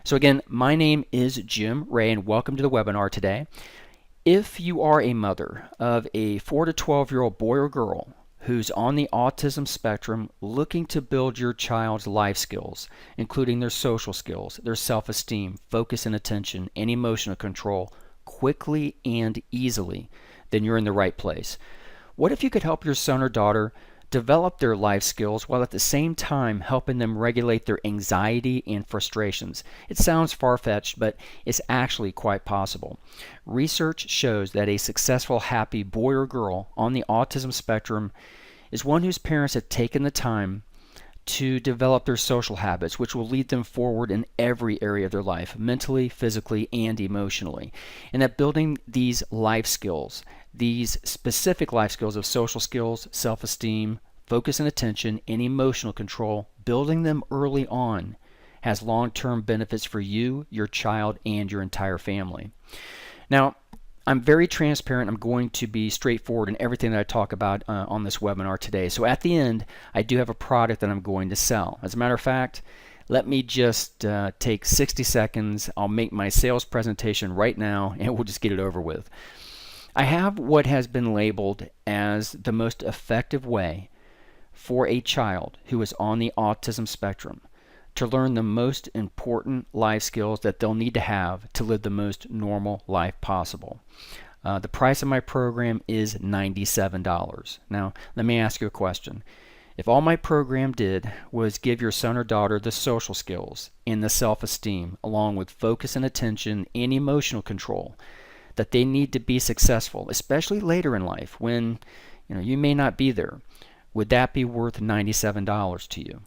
So again, my name is Jim Ray and welcome to the webinar today. If you are a mother of a 4 to 12-year-old boy or girl who's on the autism spectrum looking to build your child's life skills, including their social skills, their self-esteem, focus and attention, and emotional control quickly and easily, then you're in the right place. What if you could help your son or daughter develop their life skills while at the same time helping them regulate their anxiety and frustrations? It sounds far-fetched, but it's actually quite possible. Research shows that a successful, happy boy or girl on the autism spectrum is one whose parents have taken the time to develop their social habits, which will lead them forward in every area of their life, mentally, physically, and emotionally. And that building these life skills, these specific life skills of social skills, self-esteem, focus and attention, and emotional control, building them early on has long-term benefits for you, your child, and your entire family. Now, I'm very transparent. I'm going to be straightforward in everything that I talk about on this webinar today. So at the end, I do have a product that I'm going to sell. As a matter of fact, let me just take 60 seconds. I'll make my sales presentation right now, and we'll just get it over with. I have what has been labeled as the most effective way for a child who is on the autism spectrum to learn the most important life skills that they'll need to have to live the most normal life possible. The price of my program is $97. Now, let me ask you a question. If all my program did was give your son or daughter the social skills and the self-esteem, along with focus and attention and emotional control that they need to be successful, especially later in life when you may not be there, would that be worth $97 to you?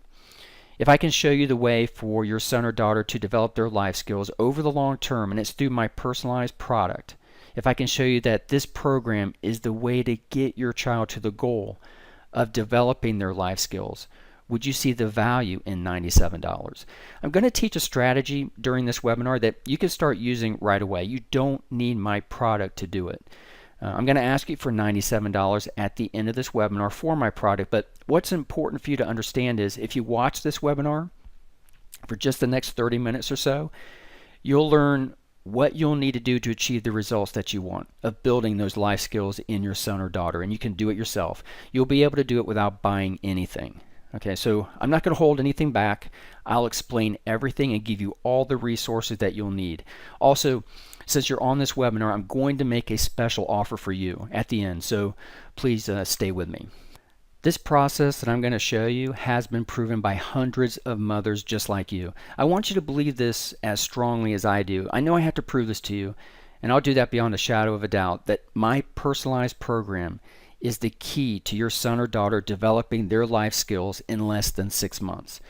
If I can show you the way for your son or daughter to develop their life skills over the long term, and it's through my personalized product, if I can show you that this program is the way to get your child to the goal of developing their life skills, would you see the value in $97? I'm going to teach a strategy during this webinar that you can start using right away. You don't need my product to do it. I'm going to ask you for $97 at the end of this webinar for my product, but what's important for you to understand is if you watch this webinar for just the next 30 minutes or so, you'll learn what you'll need to do to achieve the results that you want of building those life skills in your son or daughter, and you can do it yourself. You'll be able to do it without buying anything. Okay, so I'm not going to hold anything back. I'll explain everything and give you all the resources that you'll need. Also, since you're on this webinar, I'm going to make a special offer for you at the end, so please stay with me. This process that I'm going to show you has been proven by hundreds of mothers just like you. I want you to believe this as strongly as I do. I know I have to prove this to you, and I'll do that beyond a shadow of a doubt, that my personalized program is the key to your son or daughter developing their life skills in less than 6 months.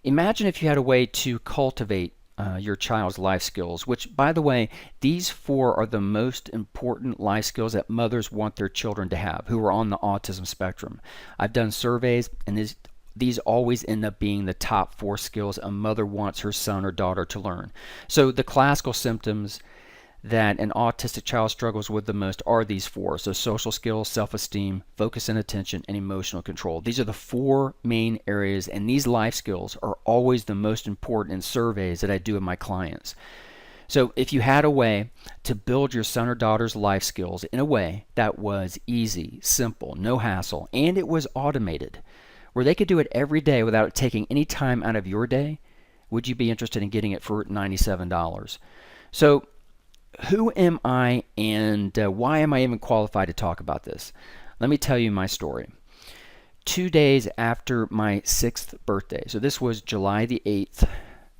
Imagine if you had a way to cultivate your child's life skills, which, by the way, these 4 are the most important life skills that mothers want their children to have who are on the autism spectrum. I've done surveys, and these always end up being the top 4 skills a mother wants her son or daughter to learn. So the classical symptoms that an autistic child struggles with the most are these 4. So social skills, self-esteem, focus and attention, and emotional control. These are the 4 main areas, and these life skills are always the most important in surveys that I do with my clients. So if you had a way to build your son or daughter's life skills in a way that was easy, simple, no hassle, and it was automated, where they could do it every day without taking any time out of your day, would you be interested in getting it for $97? So who am I, and why am I even qualified to talk about this? Let me tell you my story. 2 days after my 6th birthday, so this was July the 8th,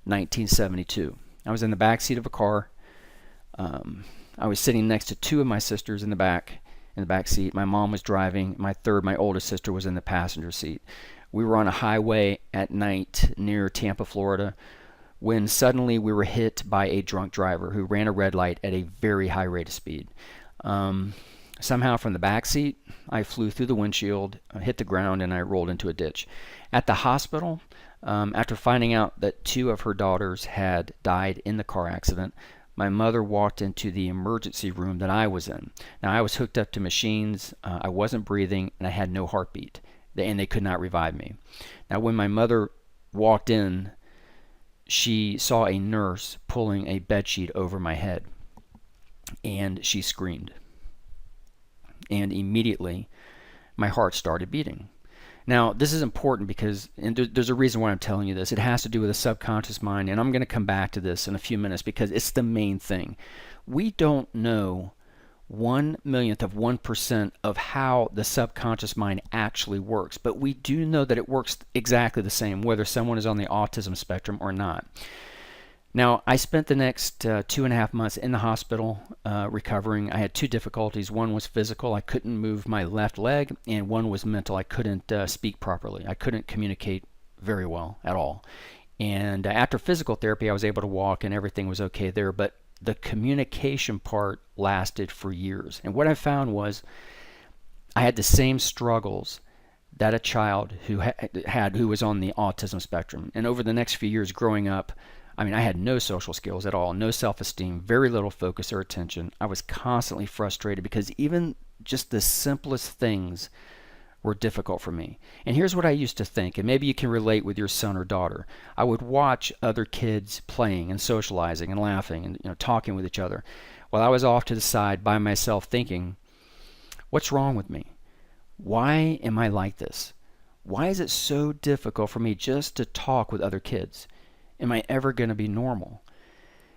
1972. I was in the back seat of a car. I was sitting next to 2 of my sisters in the back seat. My mom was driving. My oldest sister, was in the passenger seat. We were on a highway at night near Tampa, Florida, when suddenly we were hit by a drunk driver who ran a red light at a very high rate of speed. Somehow from the back seat, I flew through the windshield, hit the ground, and I rolled into a ditch. At the hospital, after finding out that 2 of her daughters had died in the car accident, my mother walked into the emergency room that I was in. Now, I was hooked up to machines, I wasn't breathing, and I had no heartbeat, and they could not revive me. Now, when my mother walked in, she saw a nurse pulling a bedsheet over my head, and she screamed. And immediately, my heart started beating. Now, this is important because, and there's a reason why I'm telling you this. It has to do with the subconscious mind, and I'm going to come back to this in a few minutes because it's the main thing. We don't know 1/1,000,000% of how the subconscious mind actually works, but we do know that it works exactly the same whether someone is on the autism spectrum or not. Now, I spent the next 2.5 months in the hospital recovering. I had two difficulties. One was physical. I couldn't move my left leg, and one was mental. I couldn't speak properly. I couldn't communicate very well at all. And after physical therapy, I was able to walk, and everything was okay there. But the communication part lasted for years. And what I found was I had the same struggles that a child who who was on the autism spectrum. And over the next few years growing up, I mean, I had no social skills at all, no self-esteem, very little focus or attention. I was constantly frustrated because even just the simplest things were difficult for me. And here's what I used to think, and maybe you can relate with your son or daughter. I would watch other kids playing and socializing and laughing and talking with each other while I was off to the side by myself thinking, what's wrong with me? Why am I like this? Why is it so difficult for me just to talk with other kids? Am I ever going to be normal?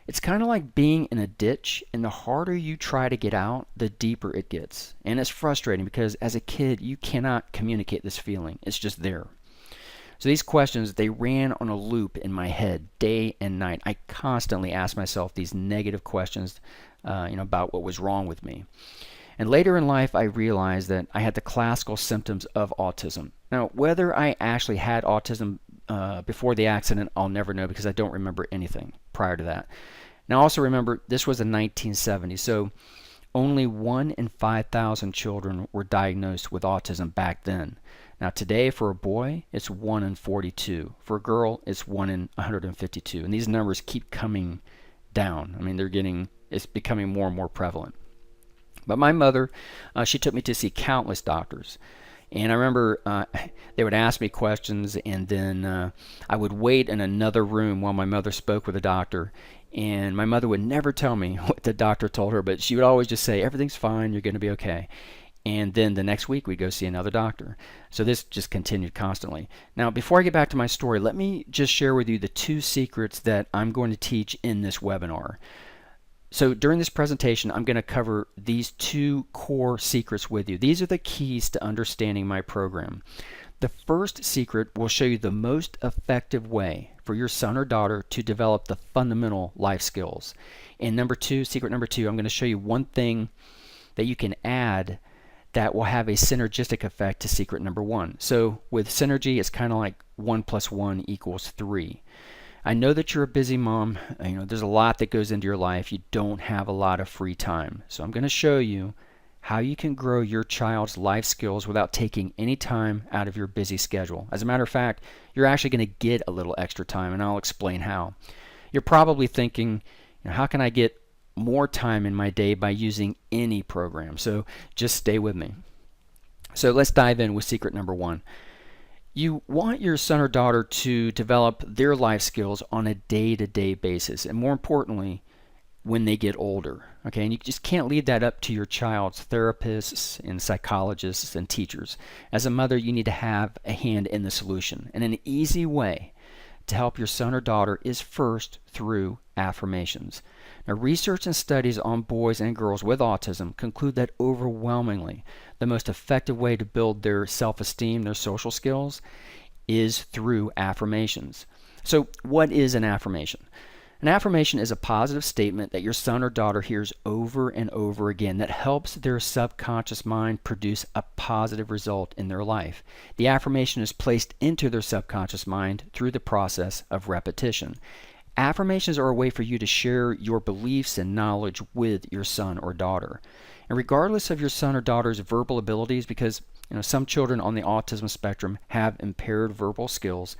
It's kind of like being in a ditch, and the harder you try to get out, the deeper it gets. And it's frustrating because as a kid, you cannot communicate this feeling. It's just there. So these questions, they ran on a loop in my head day and night. I constantly asked myself these negative questions about what was wrong with me. And later in life, I realized that I had the classical symptoms of autism. Now, whether I actually had autism before the accident, I'll never know because I don't remember anything prior to that. Now, also remember, this was in 1970, so only 1 in 5,000 children were diagnosed with autism back then. Now, today, for a boy, it's 1 in 42. For a girl, it's 1 in 152. And these numbers keep coming down. I mean, it's becoming more and more prevalent. But my mother, she took me to see countless doctors. And I remember they would ask me questions, and then I would wait in another room while my mother spoke with the doctor. And my mother would never tell me what the doctor told her, but she would always just say, everything's fine, you're going to be okay. And then the next week we'd go see another doctor. So this just continued constantly. Now, before I get back to my story, let me just share with you the 2 secrets that I'm going to teach in this webinar. So during this presentation, I'm going to cover these 2 core secrets with you. These are the keys to understanding my program. The first secret will show you the most effective way for your son or daughter to develop the fundamental life skills. And secret number 2, I'm going to show you one thing that you can add that will have a synergistic effect to secret number 1. So with synergy, it's kind of like 1 + 1 = 3. I know that you're a busy mom. There's a lot that goes into your life. You don't have a lot of free time. So I'm going to show you how you can grow your child's life skills without taking any time out of your busy schedule. As a matter of fact, you're actually going to get a little extra time, and I'll explain how. You're probably thinking, how can I get more time in my day by using any program? So just stay with me. So let's dive in with secret number 1. You want your son or daughter to develop their life skills on a day-to-day basis, and more importantly, when they get older. Okay, and you just can't leave that up to your child's therapists and psychologists and teachers. As a mother, you need to have a hand in the solution. And an easy way to help your son or daughter is first through affirmations. Now, research and studies on boys and girls with autism conclude that overwhelmingly the most effective way to build their self-esteem, their social skills, is through affirmations. So what is an affirmation? An affirmation is a positive statement that your son or daughter hears over and over again that helps their subconscious mind produce a positive result in their life. The affirmation is placed into their subconscious mind through the process of repetition. Affirmations are a way for you to share your beliefs and knowledge with your son or daughter. And regardless of your son or daughter's verbal abilities, because some children on the autism spectrum have impaired verbal skills,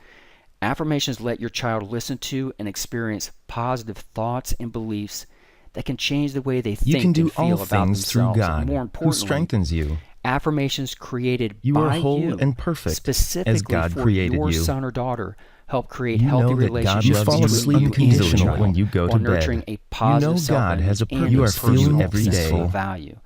affirmations let your child listen to and experience positive thoughts and beliefs that can change the way they think and feel about themselves. You can do all things through God, more who importantly, strengthens you. Affirmations created You are by whole you and perfect specifically as God for created your you. son or daughter help create You healthy know that God relationships loves you between you and your unconditionally child when you go while to nurturing bed. a You positive know God has self-image a and purpose a for you personal every sense day. of value.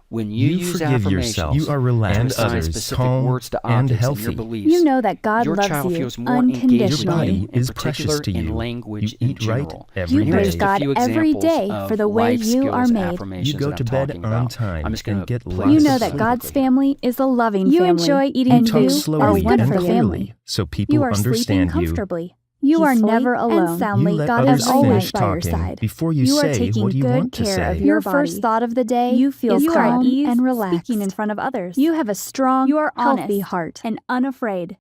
When you You use forgive yourself. You affirmations are and relaxed, assign others, specific calm, words to and objects and your healthy. beliefs, You know that God your loves child you feels more engaged with Your unconditionally. you, body in is precious particular to in you. language You in eat right general. every You And here are praise just a day. God few every examples day of for the way life you are skills made. affirmations You go that to I'm bed talking on about. time I'm just going and to get play lots You this know of that sleep. God's specifically. family is a loving You family, enjoy eating and You talk you food are slowly and wonderfully wonderfully. clearly so people You are sleeping understand you. comfortably. You are Peacefully never and alone. You soundly. let God others is always finish by your talking side. before you You are say taking what you good want to care of say. your Your first body. thought of the day You feel is you are at calm ease and relaxed. speaking in front of others. You have a strong, You are healthy honest heart. and unafraid.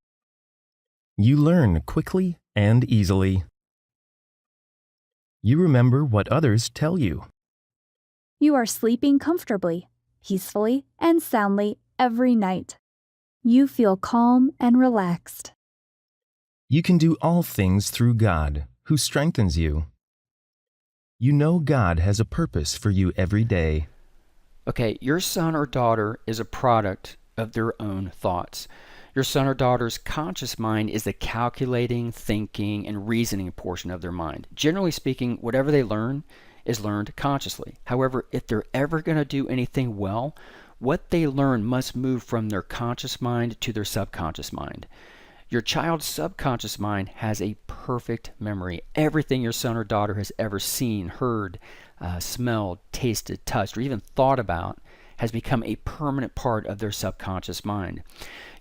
You learn quickly and easily. You remember what others tell you. You are sleeping comfortably, peacefully, and soundly every night. You feel calm and relaxed. You can do all things through God, who strengthens you. You know God has a purpose for you every day. Okay, your son or daughter is a product of their own thoughts. Your son or daughter's conscious mind is the calculating, thinking, and reasoning portion of their mind. Generally speaking, whatever they learn is learned consciously. However, if they're ever going to do anything well, what they learn must move from their conscious mind to their subconscious mind. Your child's subconscious mind has a perfect memory. Everything your son or daughter has ever seen, heard, smelled, tasted, touched, or even thought about has become a permanent part of their subconscious mind.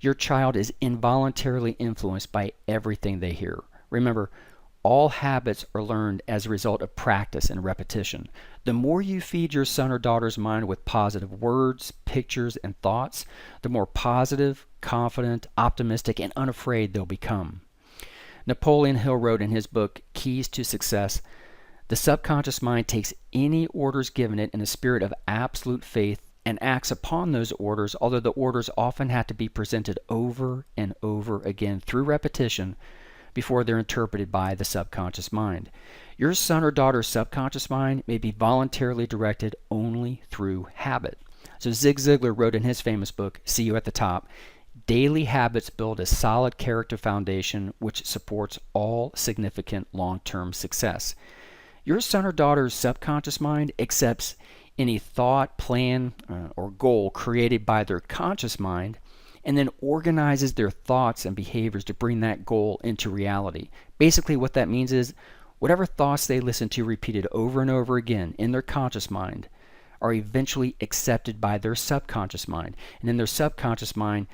Your child is involuntarily influenced by everything they hear. Remember, all habits are learned as a result of practice and repetition. The more you feed your son or daughter's mind with positive words, pictures, and thoughts, the more positive, confident, optimistic, and unafraid they'll become. Napoleon Hill wrote in his book, Keys to Success, the subconscious mind takes any orders given it in a spirit of absolute faith and acts upon those orders, although the orders often have to be presented over and over again through repetition before they're interpreted by the subconscious mind. Your son or daughter's subconscious mind may be voluntarily directed only through habit. So Zig Ziglar wrote in his famous book, See You at the Top, daily habits build a solid character foundation which supports all significant long-term success. Your son or daughter's subconscious mind accepts any thought, plan, or goal created by their conscious mind and then organizes their thoughts and behaviors to bring that goal into reality. Basically, what that means is whatever thoughts they listen to repeated over and over again in their conscious mind are eventually accepted by their subconscious mind. And then their subconscious mind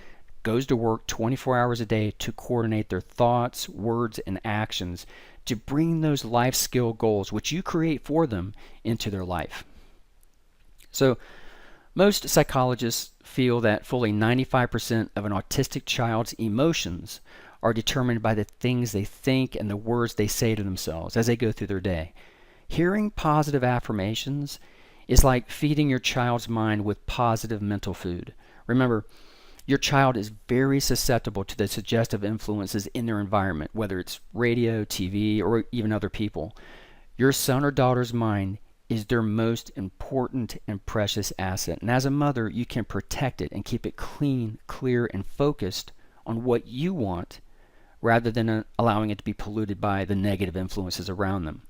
goes to work 24 hours a day to coordinate their thoughts, words, and actions to bring those life skill goals, which you create for them, into their life. So, most psychologists feel that fully 95% of an autistic child's emotions are determined by the things they think and the words they say to themselves as they go through their day. Hearing positive affirmations is like feeding your child's mind with positive mental food. Remember, your child is very susceptible to the suggestive influences in their environment, whether it's radio, TV, or even other people. Your son or daughter's mind is their most important and precious asset. And as a mother, you can protect it and keep it clean, clear, and focused on what you want rather than allowing it to be polluted by the negative influences around them.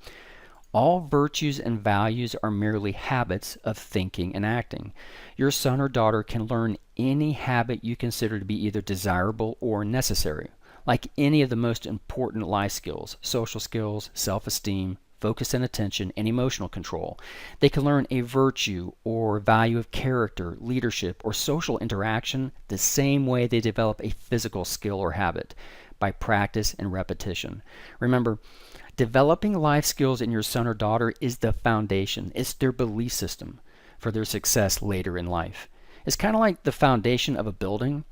All virtues and values are merely habits of thinking and acting. Your son or daughter can learn any habit you consider to be either desirable or necessary, like any of the most important life skills, social skills, self-esteem, focus and attention, and emotional control. They can learn a virtue or value of character, leadership, or social interaction the same way they develop a physical skill or habit, by practice and repetition. Remember, developing life skills in your son or daughter is the foundation. It's their belief system for their success later in life. It's kind of like the foundation of a building.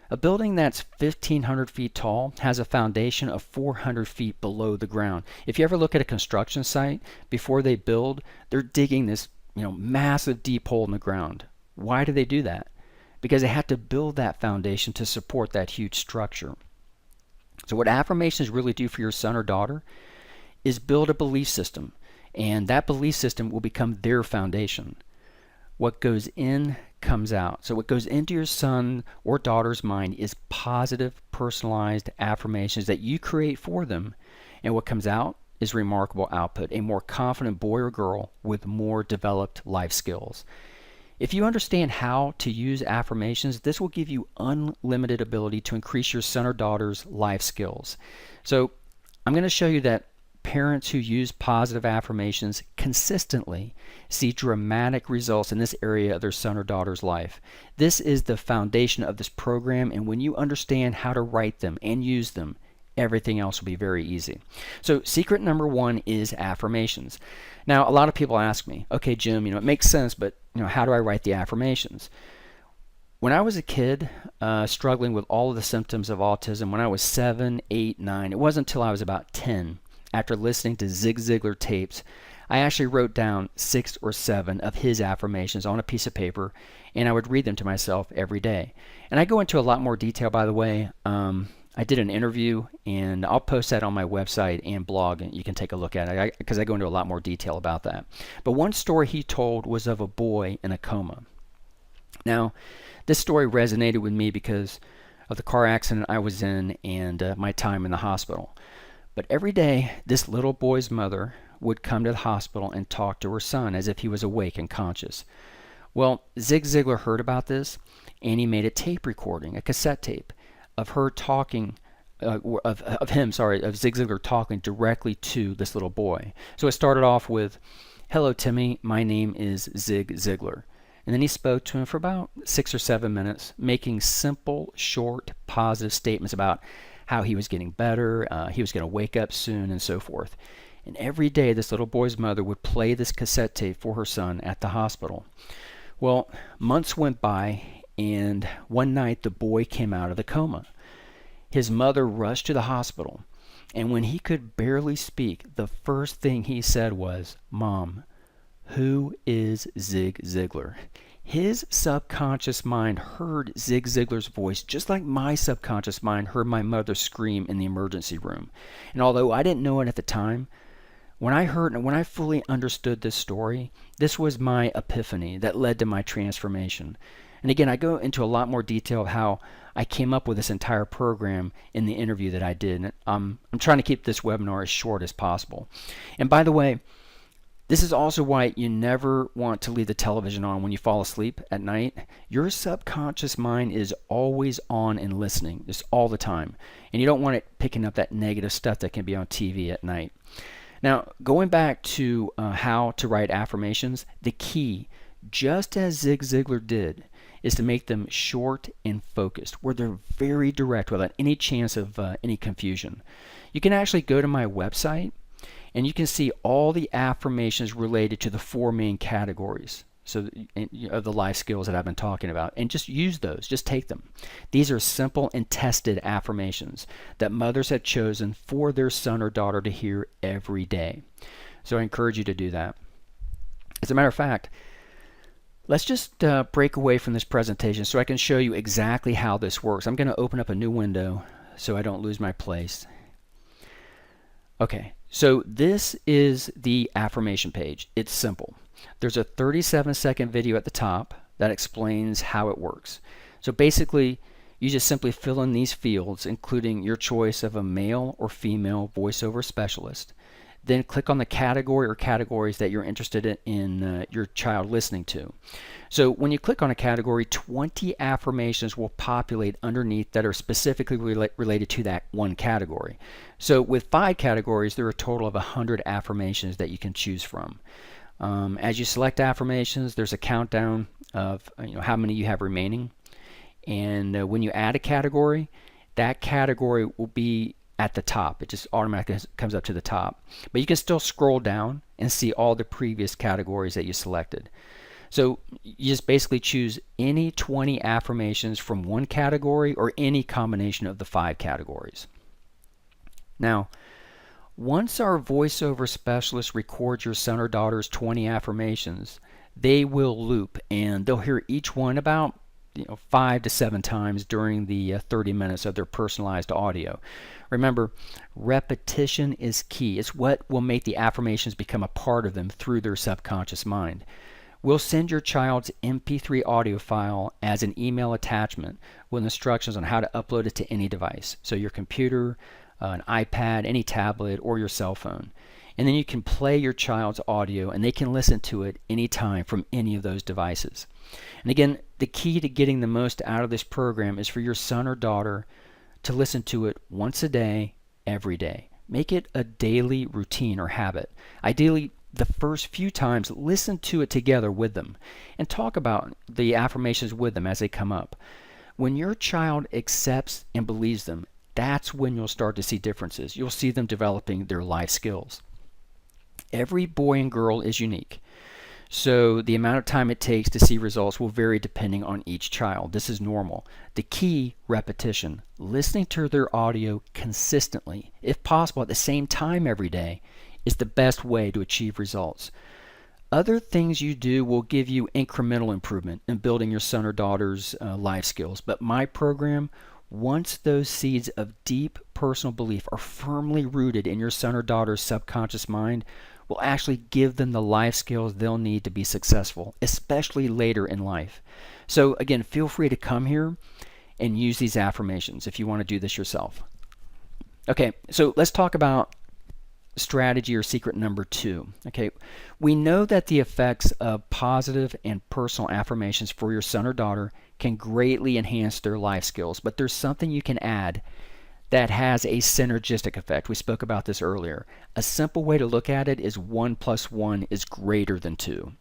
A building that's 1,500 feet tall has a foundation of 400 feet below the ground. If you ever look at a construction site, before they build, they're digging this massive deep hole in the ground. Why do they do that? Because they have to build that foundation to support that huge structure. So what affirmations really do for your son or daughter is build a belief system, and that belief system will become their foundation. What goes in comes out. So what goes into your son or daughter's mind is positive, personalized affirmations that you create for them. And what comes out is remarkable output, a more confident boy or girl with more developed life skills. If you understand how to use affirmations, this will give you unlimited ability to increase your son or daughter's life skills. So I'm going to show you that parents who use positive affirmations consistently see dramatic results in this area of their son or daughter's life. This is the foundation of this program, and when you understand how to write them and use them, everything else will be very easy. So secret number 1 is affirmations. Now, a lot of people ask me, okay, Jim, it makes sense, but how do I write the affirmations? When I was a kid, struggling with all of the symptoms of autism, when I was 7, 8, 9, it wasn't until I was about 10, after listening to Zig Ziglar tapes, I actually wrote down 6 or 7 of his affirmations on a piece of paper, and I would read them to myself every day. And I go into a lot more detail, by the way. I did an interview, and I'll post that on my website and blog, and you can take a look at it, because I go into a lot more detail about that. But one story he told was of a boy in a coma. Now, this story resonated with me because of the car accident I was in and my time in the hospital. But every day, this little boy's mother would come to the hospital and talk to her son as if he was awake and conscious. Well, Zig Ziglar heard about this, and he made a tape recording, a cassette tape, of her talking, of Zig Ziglar talking directly to this little boy. So it started off with, "Hello, Timmy, my name is Zig Ziglar." And then he spoke to him for about 6 or 7 minutes, making simple, short, positive statements about how he was getting better, he was going to wake up soon, and so forth. And every day, this little boy's mother would play this cassette tape for her son at the hospital. Well, months went by, and one night the boy came out of the coma. His mother rushed to the hospital, and when he could barely speak, the first thing he said was, "Mom, who is Zig Ziglar?" His subconscious mind heard Zig Ziglar's voice just like my subconscious mind heard my mother scream in the emergency room. And although I didn't know it at the time, when I fully understood this story, this was my epiphany that led to my transformation. And again, I go into a lot more detail of how I came up with this entire program in the interview that I did. And I'm trying to keep this webinar as short as possible. And by the way, this is also why you never want to leave the television on when you fall asleep at night. Your subconscious mind is always on and listening, just all the time. And you don't want it picking up that negative stuff that can be on TV at night. Now, going back to how to write affirmations, the key, just as Zig Ziglar did, is to make them short and focused, where they're very direct without any chance of any confusion. You can actually go to my website, and you can see all the affirmations related to the 4 main categories of the life skills that I've been talking about, and just use those, just take them. These are simple and tested affirmations that mothers have chosen for their son or daughter to hear every day. So I encourage you to do that. As a matter of fact, let's just break away from this presentation so I can show you exactly how this works. I'm going to open up a new window so I don't lose my place. Okay, so this is the affirmation page. It's simple. There's a 37-second video at the top that explains how it works. So basically, you just simply fill in these fields, including your choice of a male or female voiceover specialist. Then click on the category or categories that you're interested in your child listening to. So when you click on a category, 20 affirmations will populate underneath that are specifically related to that one category. So with 5 categories, there are a total of 100 affirmations that you can choose from. As you select affirmations, there's a countdown of how many you have remaining. And when you add a category, that category will be at the top. It just automatically comes up to the top. But you can still scroll down and see all the previous categories that you selected. So you just basically choose any 20 affirmations from one category or any combination of the 5 categories. Now, once our voiceover specialist records your son or daughter's 20 affirmations, they will loop and they'll hear each one about 5 to 7 times during the 30 minutes of their personalized audio. Remember, repetition is key. It's what will make the affirmations become a part of them through their subconscious mind. We'll send your child's MP3 audio file as an email attachment with instructions on how to upload it to any device. So your computer, an iPad, any tablet, or your cell phone. And then you can play your child's audio and they can listen to it anytime from any of those devices. And again, the key to getting the most out of this program is for your son or daughter to listen to it once a day, every day. Make it a daily routine or habit. Ideally, the first few times, listen to it together with them and talk about the affirmations with them as they come up. When your child accepts and believes them, that's when you'll start to see differences. You'll see them developing their life skills. Every boy and girl is unique, so the amount of time it takes to see results will vary depending on each child. This is normal. The key, repetition. Listening to their audio consistently, if possible at the same time every day, is the best way to achieve results. Other things you do will give you incremental improvement in building your son or daughter's life skills. But my program, once those seeds of deep personal belief are firmly rooted in your son or daughter's subconscious mind, will actually give them the life skills they'll need to be successful, especially later in life. So again, feel free to come here and use these affirmations if you want to do this yourself. Okay, so let's talk about strategy or secret number 2. Okay, we know that the effects of positive and personal affirmations for your son or daughter can greatly enhance their life skills, but there's something you can add that has a synergistic effect. We spoke about this earlier. A simple way to look at it is 1 + 1 is greater than 2.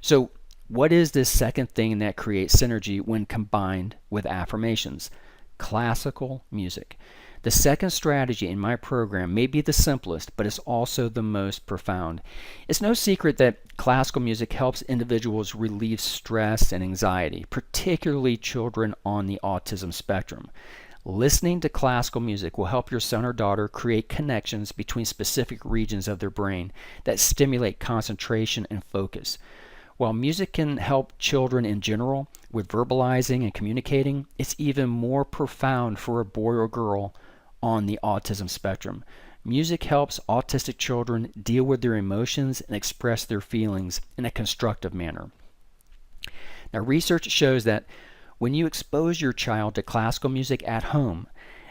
So what is this second thing that creates synergy when combined with affirmations? Classical music. The second strategy in my program may be the simplest, but it's also the most profound. It's no secret that classical music helps individuals relieve stress and anxiety, particularly children on the autism spectrum. Listening to classical music will help your son or daughter create connections between specific regions of their brain that stimulate concentration and focus. While music can help children in general with verbalizing and communicating, it's even more profound for a boy or girl on the autism spectrum. Music helps autistic children deal with their emotions and express their feelings in a constructive manner. Now, research shows that when you expose your child to classical music at home,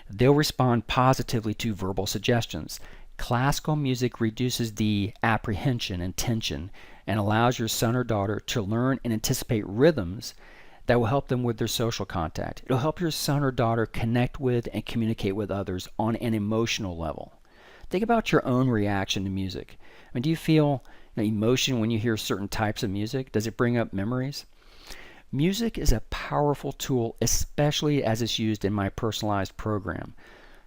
they'll respond positively to verbal suggestions. Classical music reduces the apprehension and tension and allows your son or daughter to learn and anticipate rhythms that will help them with their social contact. It'll help your son or daughter connect with and communicate with others on an emotional level. Think about your own reaction to music. I mean, do you feel emotion when you hear certain types of music? Does it bring up memories? Music is a powerful tool, especially as it's used in my personalized program.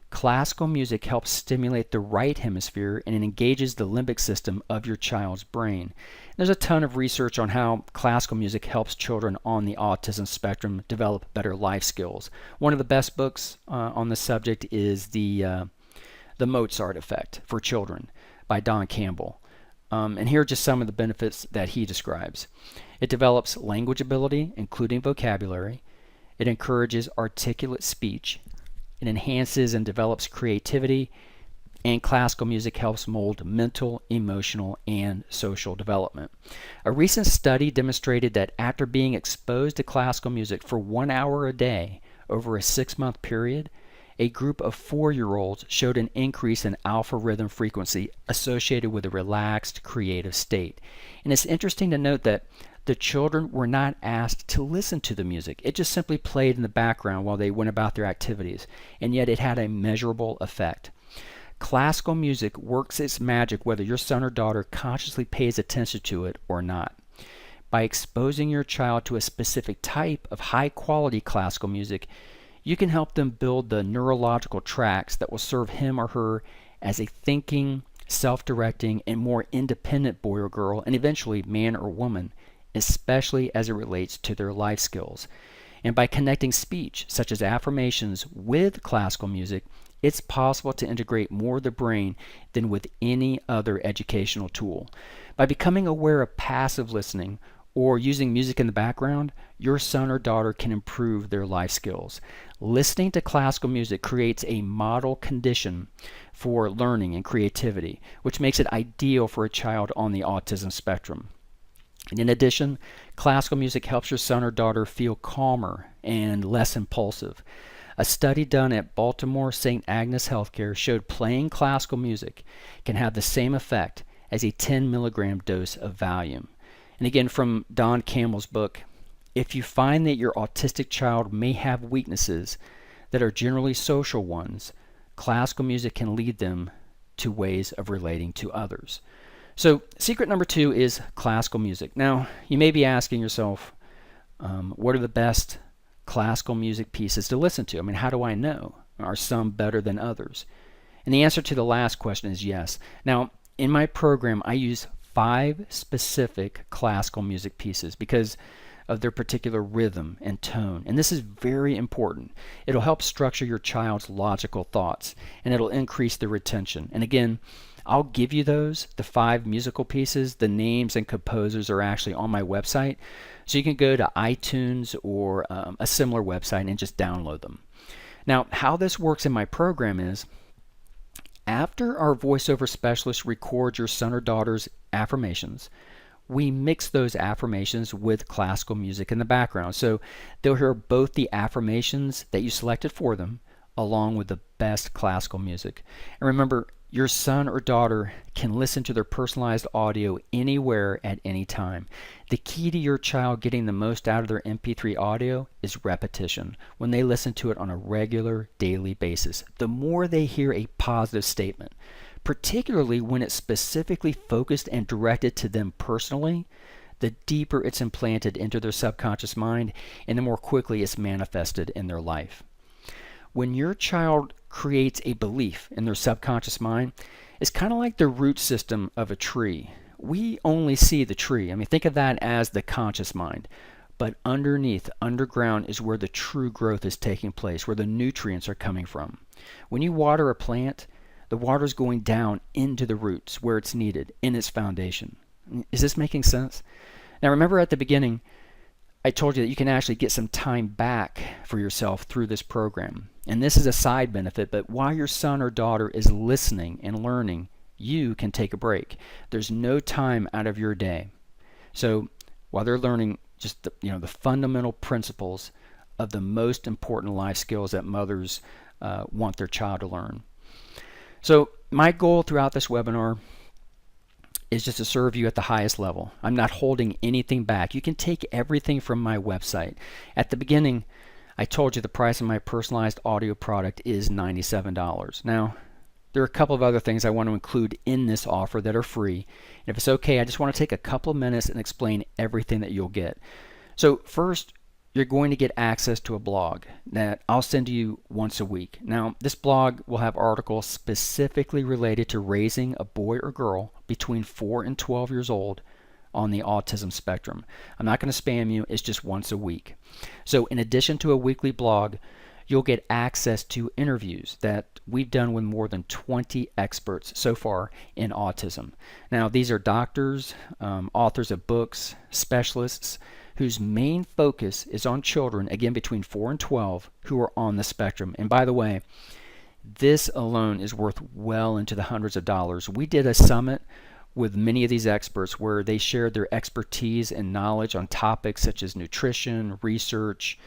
Classical music helps stimulate the right hemisphere and it engages the limbic system of your child's brain. There's a ton of research on how classical music helps children on the autism spectrum develop better life skills. One of the best books on the subject is the Mozart Effect for Children by Don Campbell. And here are just some of the benefits that he describes. It develops language ability, including vocabulary. It encourages articulate speech. It enhances and develops creativity. And classical music helps mold mental, emotional, and social development. A recent study demonstrated that after being exposed to classical music for 1 hour a day over a 6-month period, a group of 4-year-olds showed an increase in alpha rhythm frequency associated with a relaxed, creative state. And it's interesting to note that the children were not asked to listen to the music. It just simply played in the background while they went about their activities, and yet it had a measurable effect. Classical music works its magic whether your son or daughter consciously pays attention to it or not. By exposing your child to a specific type of high-quality classical music, you can help them build the neurological tracks that will serve him or her as a thinking, self-directing, and more independent boy or girl, and eventually man or woman, especially as it relates to their life skills. And by connecting speech, such as affirmations, with classical music, it's possible to integrate more of the brain than with any other educational tool. By becoming aware of passive listening or using music in the background, your son or daughter can improve their life skills. Listening to classical music creates a model condition for learning and creativity, which makes it ideal for a child on the autism spectrum. And in addition, classical music helps your son or daughter feel calmer and less impulsive. A study done at Baltimore St. Agnes Healthcare showed playing classical music can have the same effect as a 10 milligram dose of Valium. And again, from Don Campbell's book, if you find that your autistic child may have weaknesses that are generally social ones, classical music can lead them to ways of relating to others. So secret number 2 is classical music. Now, you may be asking yourself, what are the best classical music pieces to listen to? I mean, how do I know? Are some better than others? And the answer to the last question is yes. Now, in my program, I use 5 specific classical music pieces because of their particular rhythm and tone. And this is very important. It'll help structure your child's logical thoughts, and it'll increase their retention. And again, I'll give you the 5 musical pieces. The names and composers are actually on my website. So you can go to iTunes or a similar website and just download them. Now, how this works in my program is, after our voiceover specialist records your son or daughter's affirmations, we mix those affirmations with classical music in the background. So they'll hear both the affirmations that you selected for them along with the best classical music. And remember, your son or daughter can listen to their personalized audio anywhere at any time. The key to your child getting the most out of their MP3 audio is repetition. When they listen to it on a regular, daily basis, the more they hear a positive statement, particularly when it's specifically focused and directed to them personally, the deeper it's implanted into their subconscious mind and the more quickly it's manifested in their life. When your child creates a belief in their subconscious mind, it's kind of like the root system of a tree. We only see the tree. I mean, think of that as the conscious mind. But underneath, underground, is where the true growth is taking place, where the nutrients are coming from. When you water a plant, the water is going down into the roots where it's needed, in its foundation. Is this making sense? Now remember at the beginning, I told you that you can actually get some time back for yourself through this program. And this is a side benefit, but while your son or daughter is listening and learning, you can take a break. There's no time out of your day. So while they're learning just the fundamental principles of the most important life skills that mothers want their child to learn. So my goal throughout this webinar is just to serve you at the highest level. I'm not holding anything back. You can take everything from my website. At the beginning, I told you the price of my personalized audio product is $97. Now, there are a couple of other things I want to include in this offer that are free. And if it's okay, I just want to take a couple of minutes and explain everything that you'll get. So first, you're going to get access to a blog that I'll send to you once a week. Now, this blog will have articles specifically related to raising a boy or girl between 4 and 12 years old on the autism spectrum. I'm not going to spam you. It's just once a week. So in addition to a weekly blog, you'll get access to interviews that we've done with more than 20 experts so far in autism. Now, these are doctors, authors of books, specialists, whose main focus is on children, again, between 4 and 12, who are on the spectrum. And by the way, this alone is worth well into the hundreds of dollars. We did a summit with many of these experts where they shared their expertise and knowledge on topics such as nutrition, research,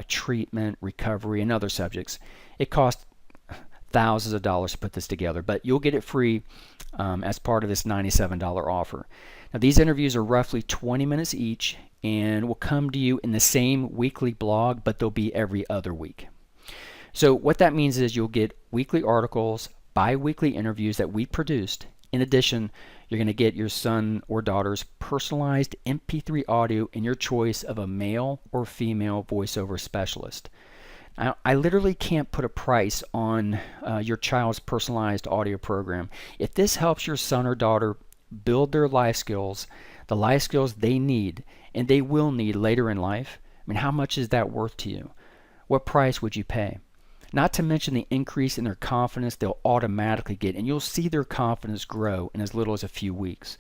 treatment, recovery, and other subjects. It cost thousands of dollars to put this together, but you'll get it free as part of this $97 offer. Now, these interviews are roughly 20 minutes each and will come to you in the same weekly blog, but they'll be every other week. So what that means is you'll get weekly articles, bi-weekly interviews that we produced. In addition, you're going to get your son or daughter's personalized MP3 audio in your choice of a male or female voiceover specialist. Now, I literally can't put a price on your child's personalized audio program. If this helps your son or daughter build their life skills, the life skills they need and they will need later in life, I mean, how much is that worth to you? What price would you pay? Not to mention the increase in their confidence they'll automatically get, and you'll see their confidence grow in as little as a few weeks.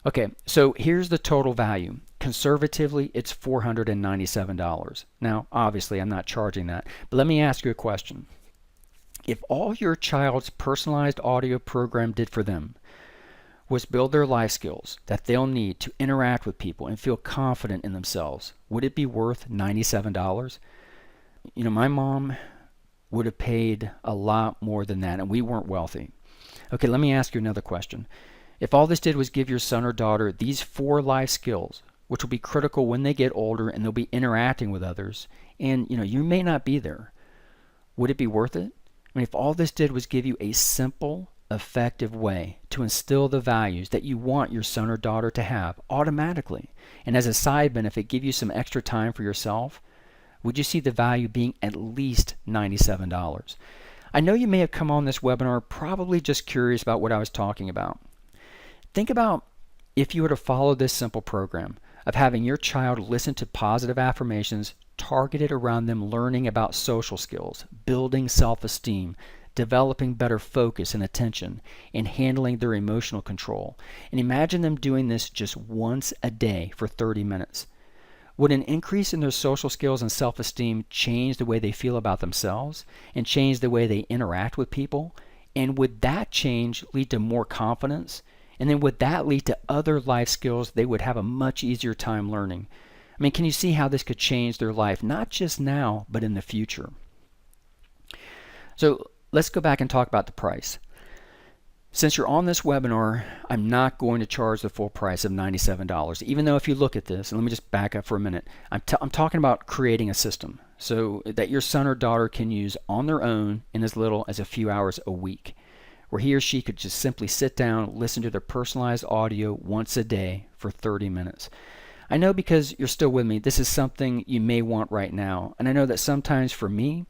Okay, so here's the total value. Conservatively, it's $497. Now, obviously, I'm not charging that, but let me ask you a question. If all your child's personalized audio program did for them was build their life skills that they'll need to interact with people and feel confident in themselves, would it be worth $97? My mom would have paid a lot more than that, and we weren't wealthy. Okay, let me ask you another question. If all this did was give your son or daughter these 4 life skills, which will be critical when they get older and they'll be interacting with others, and you may not be there, would it be worth it? If all this did was give you a simple, effective way to instill the values that you want your son or daughter to have automatically, and as a side benefit give you some extra time for yourself, would you see the value being at least $97? I know you may have come on this webinar probably just curious about what I was talking about. Think about if you were to follow this simple program of having your child listen to positive affirmations targeted around them learning about social skills, building self-esteem, developing better focus and attention, and handling their emotional control. And imagine them doing this just once a day for 30 minutes. Would an increase in their social skills and self-esteem change the way they feel about themselves and change the way they interact with people? And would that change lead to more confidence? And then would that lead to other life skills they would have a much easier time learning? Can you see how this could change their life, not just now, but in the future? So let's go back and talk about the price. Since you're on this webinar, I'm not going to charge the full price of $97, even though if you look at this, and let me just back up for a minute, I'm talking about creating a system so that your son or daughter can use on their own in as little as a few hours a week, where he or she could just simply sit down, listen to their personalized audio once a day for 30 minutes. I know because you're still with me, this is something you may want right now. And I know that sometimes for me,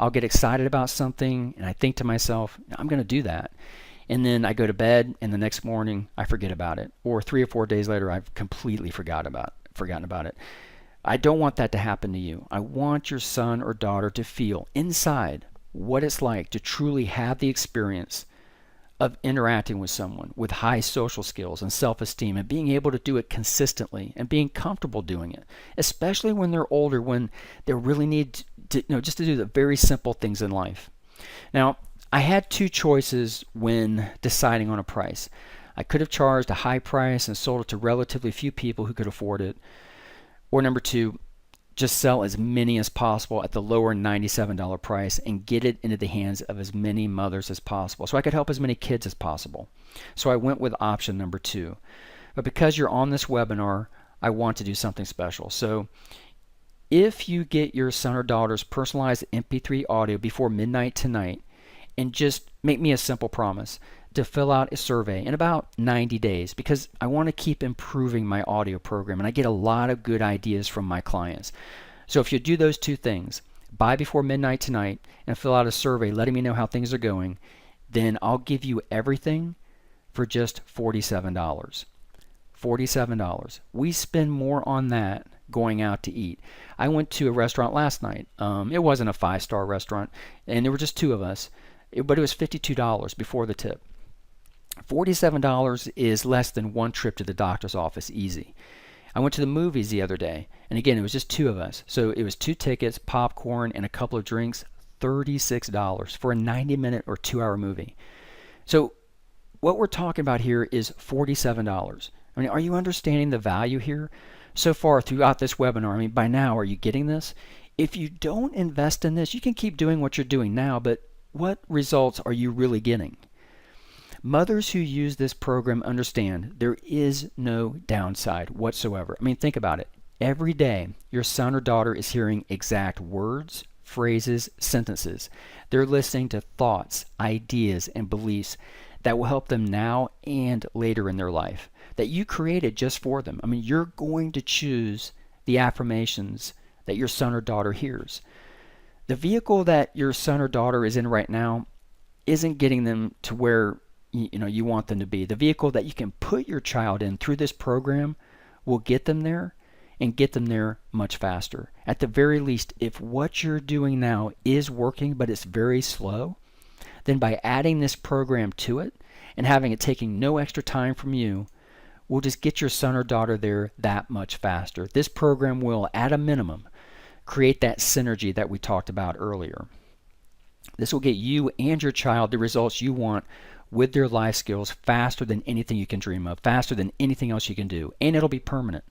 I'll get excited about something and I think to myself, I'm going to do that. And then I go to bed and the next morning I forget about it. Or 3 or 4 days later, I've completely forgotten about it. I don't want that to happen to you. I want your son or daughter to feel inside what it's like to truly have the experience of interacting with someone with high social skills and self-esteem and being able to do it consistently and being comfortable doing it, especially when they're older, when they really need to, just to do the very simple things in life. Now, I had 2 choices when deciding on a price. I could have charged a high price and sold it to relatively few people who could afford it, or number 2, just sell as many as possible at the lower $97 price and get it into the hands of as many mothers as possible so I could help as many kids as possible. So I went with option number 2. But because you're on this webinar, I want to do something special. So if you get your son or daughter's personalized MP3 audio before midnight tonight, and just make me a simple promise to fill out a survey in about 90 days, because I want to keep improving my audio program and I get a lot of good ideas from my clients. So if you do those 2 things, buy before midnight tonight and fill out a survey letting me know how things are going, then I'll give you everything for just $47. $47. We spend more on that going out to eat. I went to a restaurant last night. It wasn't a 5-star restaurant and there were just 2 of us, but it was $52 before the tip. $47 is less than 1 trip to the doctor's office easy. I went to the movies the other day, and again, it was just 2 of us. So it was 2 tickets, popcorn, and a couple of drinks, $36 for a 90-minute or 2-hour movie. So what we're talking about here is $47. Are you understanding the value here? So far throughout this webinar, by now, are you getting this? If you don't invest in this, you can keep doing what you're doing now, but what results are you really getting? Mothers who use this program understand there is no downside whatsoever. Think about it. Every day, your son or daughter is hearing exact words, phrases, sentences. They're listening to thoughts, ideas, and beliefs that will help them now and later in their life, that you created just for them. You're going to choose the affirmations that your son or daughter hears. The vehicle that your son or daughter is in right now isn't getting them to where you want them to be. The vehicle that you can put your child in through this program will get them there and get them there much faster. At the very least, if what you're doing now is working but it's very slow, then by adding this program to it and having it taking no extra time from you, we'll just get your son or daughter there that much faster. This program will, at a minimum, create that synergy that we talked about earlier. This will get you and your child the results you want with their life skills faster than anything you can dream of, faster than anything else you can do, and it'll be permanent.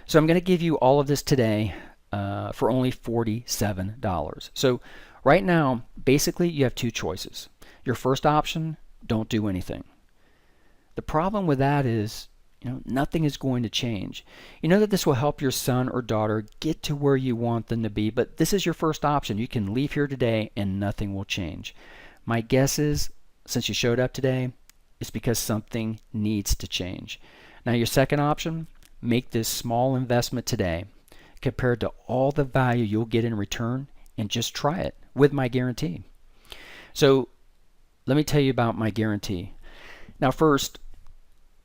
So I'm going to give you all of this today for only $47. So right now, basically, you have two choices. Your first option, don't do anything. The problem with that is, nothing is going to change. You know that this will help your son or daughter get to where you want them to be, but this is your first option. You can leave here today and nothing will change. My guess is, since you showed up today, it's because something needs to change. Now, your second option, make this small investment today compared to all the value you'll get in return, and just try it with my guarantee. So let me tell you about my guarantee. Now, first,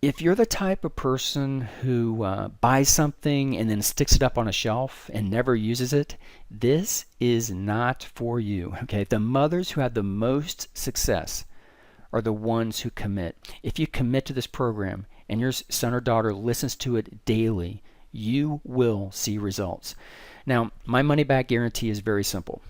if you're the type of person who buys something and then sticks it up on a shelf and never uses it, this is not for you. Okay, the mothers who have the most success are the ones who commit. If you commit to this program and your son or daughter listens to it daily, you will see results. Now, my money back guarantee is very simple.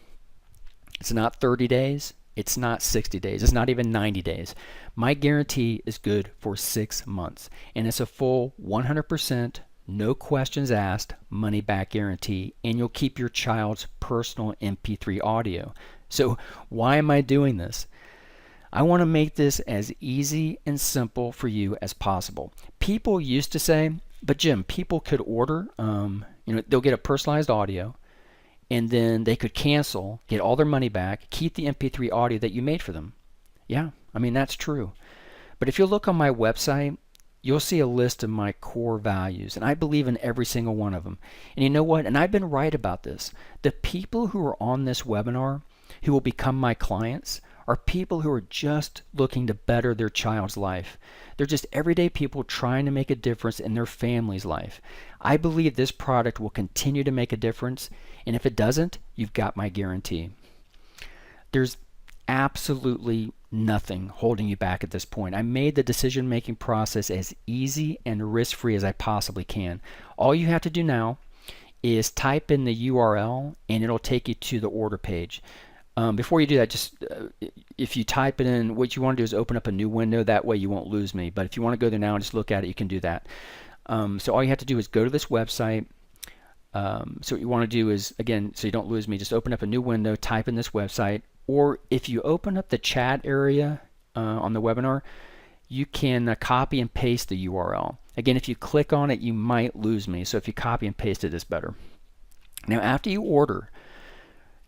It's not 30 days. It's not 60 days. It's not even 90 days. My guarantee is good for 6 months. And it's a full 100%, no questions asked, money back guarantee. And you'll keep your child's personal MP3 audio. So why am I doing this? I want to make this as easy and simple for you as possible. People used to say, but Jim, people could order, they'll get a personalized audio, and then they could cancel, get all their money back, keep the MP3 audio that you made for them. Yeah, that's true. But if you look on my website, you'll see a list of my core values, and I believe in every single one of them. And you know what? And I've been right about this. The people who are on this webinar, who will become my clients, are people who are just looking to better their child's life. They're just everyday people trying to make a difference in their family's life. I believe this product will continue to make a difference, and if it doesn't, you've got my guarantee. There's absolutely nothing holding you back at this point. I made the decision-making process as easy and risk-free as I possibly can. All you have to do now is type in the URL, and it'll take you to the order page. Before you do that, just if you type it in, what you want to do is open up a new window. That way you won't lose me. But if you want to go there now and just look at it, you can do that. So all you have to do is go to this website. So what you want to do is, again, so you don't lose me, just open up a new window, type in this website. Or if you open up the chat area on the webinar, you can copy and paste the URL. Again, if you click on it, you might lose me. So if you copy and paste it, it's better. Now, after you order,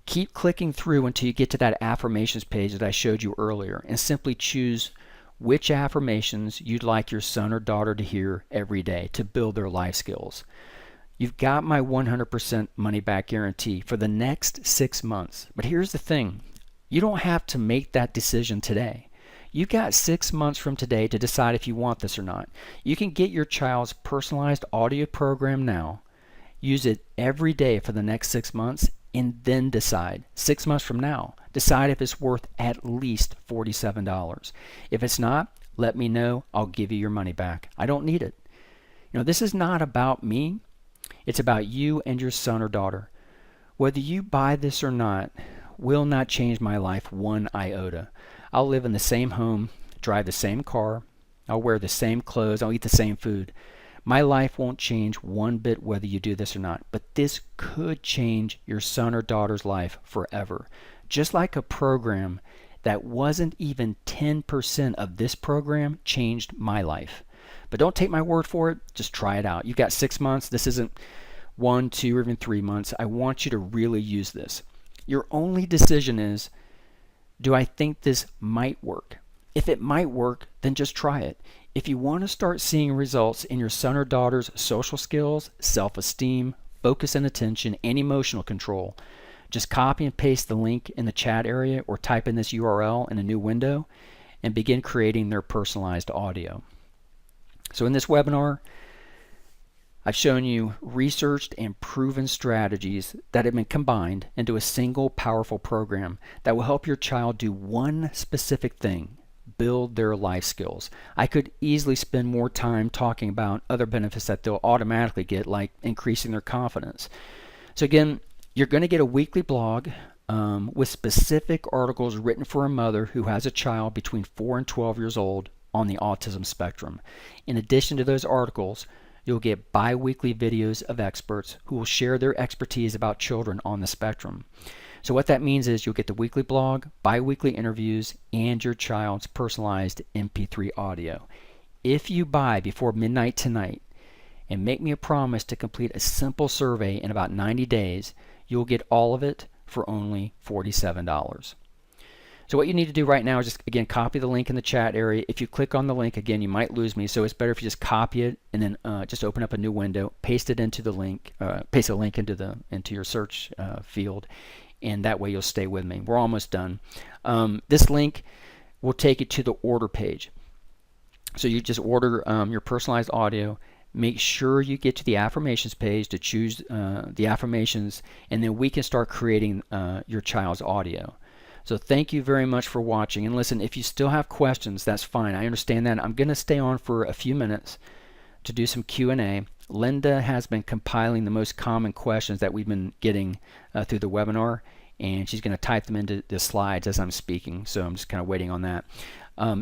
keep clicking through until you get to that affirmations page that I showed you earlier, and simply choose which affirmations you'd like your son or daughter to hear every day to build their life skills. You've got my 100% money back guarantee for the next 6 months. But here's the thing. You don't have to make that decision today. You've got 6 months from today to decide if you want this or not. You can get your child's personalized audio program now, use it every day for the next 6 months, and then decide 6 months from now, decide if it's worth at least $47. If it's not, let me know. I'll give you your money back. I don't need it. This is not about me. It's about you and your son or daughter. Whether you buy this or not will not change my life one iota. I'll live in the same home, drive the same car, I'll wear the same clothes, I'll eat the same food. My life won't change one bit whether you do this or not, but this could change your son or daughter's life forever. Just like a program that wasn't even 10% of this program changed my life. But don't take my word for it, just try it out. You've got 6 months. This isn't 1, 2, or even 3 months. I want you to really use this. Your only decision is, do I think this might work? If it might work, then just try it. If you want to start seeing results in your son or daughter's social skills, self-esteem, focus and attention, and emotional control, just copy and paste the link in the chat area or type in this URL in a new window and begin creating their personalized audio. So in this webinar, I've shown you researched and proven strategies that have been combined into a single powerful program that will help your child do one specific thing: build their life skills. I could easily spend more time talking about other benefits that they'll automatically get, like increasing their confidence. So again, you're going to get a weekly blog with specific articles written for a mother who has a child between 4 and 12 years old on the autism spectrum. In addition to those articles, you'll get bi-weekly videos of experts who will share their expertise about children on the spectrum. So what that means is you'll get the weekly blog, bi-weekly interviews, and your child's personalized MP3 audio. If you buy before midnight tonight and make me a promise to complete a simple survey in about 90 days, you'll get all of it for only $47. So what you need to do right now is just, again, copy the link in the chat area. If you click on the link, again, you might lose me, so it's better if you just copy it and then just open up a new window, paste it into the link, paste a link into your search field, and that way you'll stay with me. We're almost done. This link will take you to the order page. So you just order your personalized audio. Make sure you get to the affirmations page to choose the affirmations, and then we can start creating your child's audio. So thank you very much for watching. And listen, if you still have questions, that's fine. I understand that. I'm going to stay on for a few minutes to do some Q&A. Linda has been compiling the most common questions that we've been getting through the webinar, and she's going to type them into the slides as I'm speaking. So I'm just kind of waiting on that.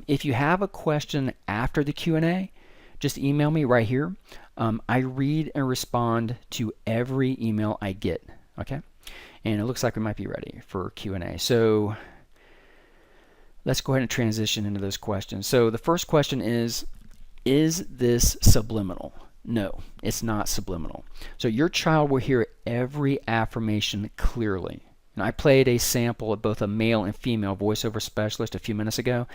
If you have a question after the Q&A, just email me right here. I read and respond to every email I get. Okay? And it looks like we might be ready for Q&A. So let's go ahead and transition into those questions. So the first question is this subliminal? No, it's not subliminal. So your child will hear every affirmation clearly. And I played a sample of both a male and female voiceover specialist a few minutes ago.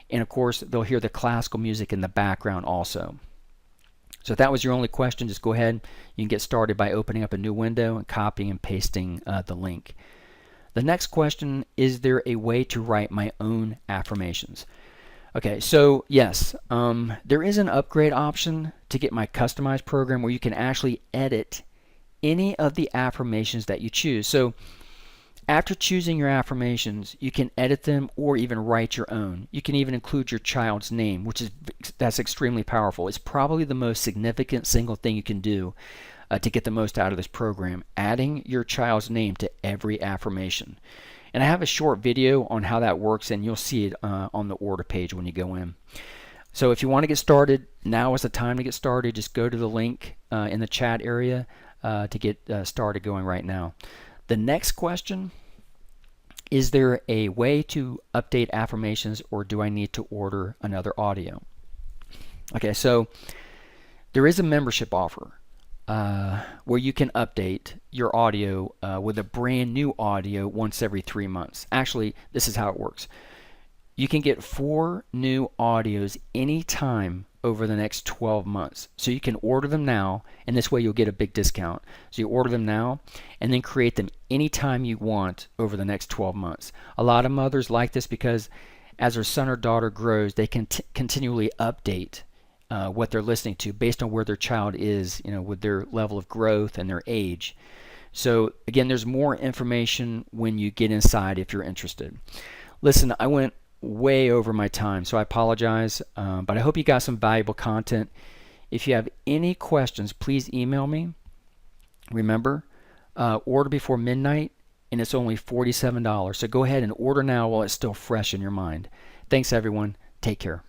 And of course, they'll hear the classical music in the background also. So if that was your only question, just go ahead. You can get started by opening up a new window and copying and pasting the link. The next question, is there a way to write my own affirmations? Okay, so yes, there is an upgrade option to get my customized program where you can actually edit any of the affirmations that you choose. So after choosing your affirmations, you can edit them or even write your own. You can even include your child's name, that's extremely powerful. It's probably the most significant single thing you can do to get the most out of this program, adding your child's name to every affirmation. And I have a short video on how that works, and you'll see it on the order page when you go in. So if you want to get started, now is the time to get started. Just go to the link in the chat area to get started going right now. The next question, is there a way to update affirmations, or do I need to order another audio? Okay, so there is a membership offer where you can update your audio with a brand new audio once every 3 months. Actually, this is how it works. You can get 4 new audios anytime over the next 12 months. So you can order them now, and this way you'll get a big discount. So you order them now and then create them anytime you want over the next 12 months. A lot of mothers like this because as their son or daughter grows, they can continually update what they're listening to based on where their child is, with their level of growth and their age. So again, there's more information when you get inside if you're interested. Listen, I went way over my time, so I apologize, but I hope you got some valuable content. If you have any questions, please email me. Remember, order before midnight, and it's only $47. So go ahead and order now while it's still fresh in your mind. Thanks, everyone. Take care.